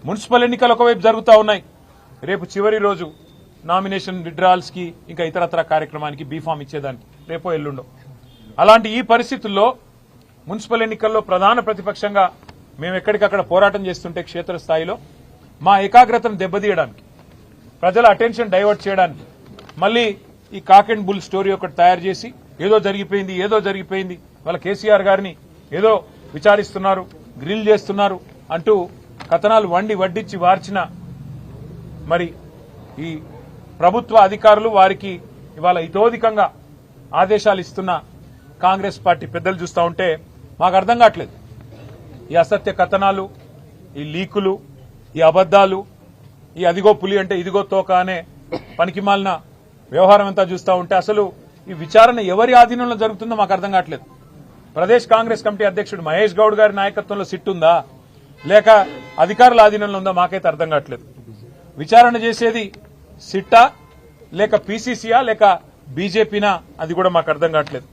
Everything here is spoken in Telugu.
మున్సిపల్ ఎన్నికలు ఒకవైపు జరుగుతూ ఉన్నాయి, రేపు చివరి రోజు నామినేషన్ విత్డ్రాల్స్ కి ఇంకా ఇతరత్ర కార్యక్రమానికి బీఫామ్ ఇచ్చేదానికి రేపో ఎల్లుండో. అలాంటి ఈ పరిస్థితుల్లో మున్సిపల్ ఎన్నికల్లో ప్రధాన ప్రతిపక్షంగా మేము ఎక్కడికక్కడ పోరాటం చేస్తుంటే క్షేత్రస్థాయిలో మా ఏకాగ్రతను దెబ్బతీయడానికి, ప్రజల అటెన్షన్ డైవర్ట్ చేయడానికి మళ్ళీ ఈ కాక్ అండ్ బుల్ స్టోరీ ఒకటి తయారు చేసి ఏదో జరిగిపోయింది వాళ్ళ కేసీఆర్ గారిని ఏదో విచారిస్తున్నారు, గ్రిల్ చేస్తున్నారు అంటూ కథనాలు వడ్డించి వార్చిన మరి ఈ ప్రభుత్వ అధికారులు వారికి ఇవాళ ఇతోధికంగా ఆదేశాలు ఇస్తున్న కాంగ్రెస్ పార్టీ పెద్దలు చూస్తూ ఉంటే మాకు అర్థం కావట్లేదు. ఈ అసత్య కథనాలు, ఈ లీకులు, ఈ అబద్దాలు, ఈ అదిగో పులి అంటే ఇదిగో తోక అనే పనికిమాలిన వ్యవహారం అంతా చూస్తూ ఉంటే అసలు ఈ విచారణ ఎవరి ఆధీనంలో జరుగుతుందో మాకు అర్థం కావట్లేదు. ప్రదేశ్ కాంగ్రెస్ కమిటీ అధ్యక్షుడు మహేష్ గౌడ్ గారి నాయకత్వంలో సిట్ ఉందా లేక అధికారుల ఆధీనంలో ఉందా మాకైతే అర్థం కావట్లేదు. విచారణ చేసేది సిట్టా లేక పీసీసీయా లేక బీజేపీనా అది కూడా మాకు అర్థం కావట్లేదు.